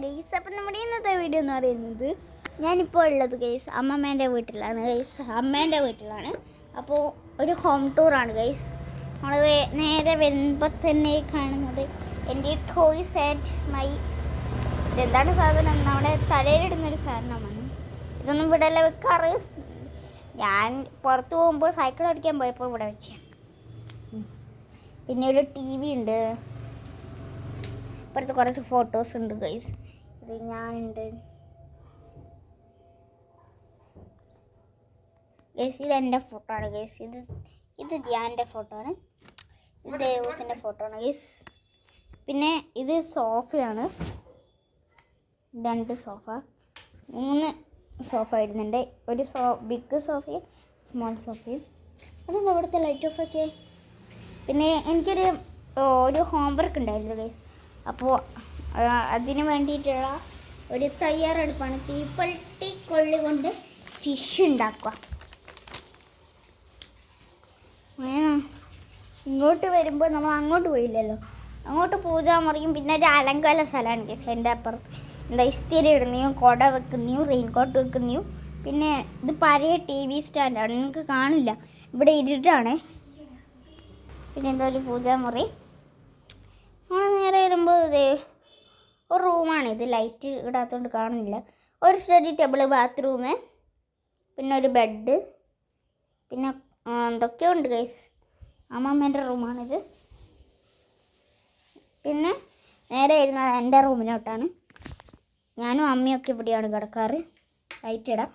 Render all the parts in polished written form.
Guys, അപ്പം നമ്മുടെ ഇന്നത്തെ വീഡിയോ എന്ന് പറയുന്നത് ഞാനിപ്പോൾ ഉള്ളത് ഗൈസ് അമ്മമ്മേൻ്റെ വീട്ടിലാണ്. ഗൈസ് അമ്മേൻ്റെ വീട്ടിലാണ്. അപ്പോൾ ഒരു ഹോം ടൂറാണ് ഗൈസ്. നമ്മൾ നേരെ വരുമ്പോൾ തന്നെ കാണുന്നത് എൻ്റെ ടോയ്സ് ആൻഡ് മൈ ഇതെന്താണ് സാധനം, നമ്മുടെ തലയിലിടുന്നൊരു സാധനമാണ്. ഇതൊന്നും ഇവിടെ അല്ല വെക്കാറ്. ഞാൻ പുറത്ത് പോകുമ്പോൾ സൈക്കിൾ ഓടിക്കാൻ പോയപ്പോൾ ഇവിടെ വെച്ച. പിന്നെ ഒരു ടി വി ഉണ്ട്. ഇപ്പുറത്ത് കുറച്ച് ഫോട്ടോസ് ഉണ്ട് ഗൈസ്. ഇത് ഞാനുണ്ട് ഗൈസ്. ഇത് എൻ്റെ ഫോട്ടോ ആണ് ഗൈസ്. ഇത് ധ്യാൻ്റെ ഫോട്ടോ ആണ്. ഇത് ദേവൂസിൻ്റെ ഫോട്ടോ ആണ് ഗൈസ്. പിന്നെ ഇത് സോഫയാണ്. 2 സോഫ, 3 സോഫ ഇടുന്നുണ്ട്. ഒരു ബിഗ് സോഫയും സ്മോൾ സോഫയും. അതൊന്നും അവിടുത്തെ ലൈറ്റ് ഓഫ് ഒക്കെ. പിന്നെ എനിക്കൊരു ഹോംവർക്ക് ഉണ്ടായിരുന്നു ഗൈസ്. അപ്പോൾ അതിന് വേണ്ടിയിട്ടുള്ള ഒരു തയ്യാറെടുപ്പാണ്. തീപ്പട്ടി കൊള്ളി കൊണ്ട് ഫിഷ് ഉണ്ടാക്കുക. ഇങ്ങോട്ട് വരുമ്പോൾ നമ്മൾ അങ്ങോട്ട് പോയില്ലല്ലോ. അങ്ങോട്ട് പൂജാമുറിയും പിന്നെ ഒരു അലങ്കാല സ്ഥലമാണ് ഗൈസ്. എൻ്റെ അപ്പുറത്ത് എന്താ ഇസ്തിരി ഇടുന്നയും കുട വെക്കുന്നയും റെയിൻകോട്ട് വെക്കുന്നയും. പിന്നെ ഇത് പഴയ TV സ്റ്റാൻഡാണ്, നിങ്ങൾക്ക് കാണില്ല, ഇവിടെ ഇരുട്ടാണ്. പിന്നെ എന്താ ഒരു പൂജാമുറി. നമ്മൾ നേരെ വരുമ്പോൾ ഇത് ഒരു റൂമാണ്. ഇത് ലൈറ്റ് ഇടാത്തതുകൊണ്ട് കാണുന്നില്ല. ഒരു സ്റ്റഡി ടേബിൾ, ബാത്റൂം, പിന്നെ ഒരു ബെഡ്, പിന്നെ എന്തൊക്കെയോ ഉണ്ട് ഗൈസ്. അമ്മമ്മേൻ്റെ റൂമാണിത്. പിന്നെ നേരെ ഇരുന്നത് എൻ്റെ റൂമിലോട്ടാണ്. ഞാനും അമ്മയൊക്കെ ഇവിടെയാണ് കിടക്കാറ്. ലൈറ്റ് ഇടാം.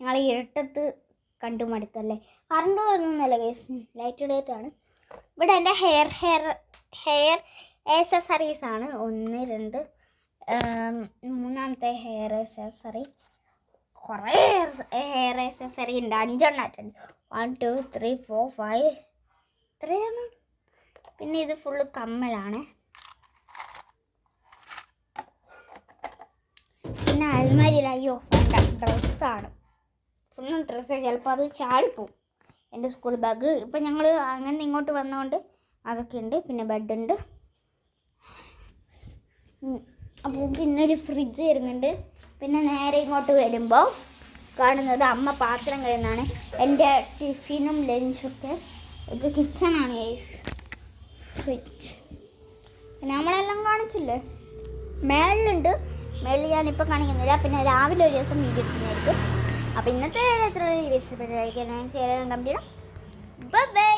ഞങ്ങൾ ഇരുട്ടത്ത് കണ്ടു മടുത്തല്ലേ. കറണ്ട് വരുന്നൊന്നുമല്ല ഗൈസ്, ലൈറ്റ് ഇടായിട്ടാണ്. ഇവിടെ എൻ്റെ ഹെയർ ആക്സസറീസ് ആണ്. 1 2 മൂന്നാമത്തെ ഹെയർ ആക്സസറി. കുറേ ഹെയർ ആക്സസറി ഉണ്ട്. 5 എണ്ണായിട്ടുണ്ട്. 1 2 3 4 5 ഇത്രയാണ്. പിന്നെ ഇത് ഫുള്ള് കമ്മലാണ്. പിന്നെ അൽമാരിയിൽ അയ്യോ വേണ്ട, ഡ്രസ്സാണ്. ഫുള്ളും ഡ്രസ്സ്. ചിലപ്പോൾ അത് ചാടിപ്പോവും. എൻ്റെ സ്കൂൾ ബാഗ്. ഇപ്പം ഞങ്ങൾ അങ്ങനെ ഇങ്ങോട്ട് വന്നതുകൊണ്ട് അതൊക്കെ ഉണ്ട്. പിന്നെ ബെഡുണ്ട്. അപ്പോൾ പിന്നെ ഒരു ഫ്രിഡ്ജ് വരുന്നുണ്ട്. പിന്നെ നേരെ ഇങ്ങോട്ട് വരുമ്പോൾ കാണുന്നത് അമ്മ പാത്രം കഴുകുന്നതാണ്. എൻ്റെ ടിഫിനും ലഞ്ചൊക്കെ. ഇത് കിച്ചണാണ് ഗൈസ്. ഫ്രിഡ്ജ്. പിന്നെ നമ്മളെല്ലാം കാണിച്ചില്ലേ. മേളിലുണ്ട്. മേളിൽ ഞാനിപ്പോൾ കാണിക്കുന്നില്ല. പിന്നെ രാവിലെ ഒരു ദിവസം വീഡിയോ എടുക്കുന്നതായിരിക്കും. അപ്പോൾ ഇന്നത്തെ എത്ര വീഡിയോസ് കംപ്ലീറ്റ്. Bye bye.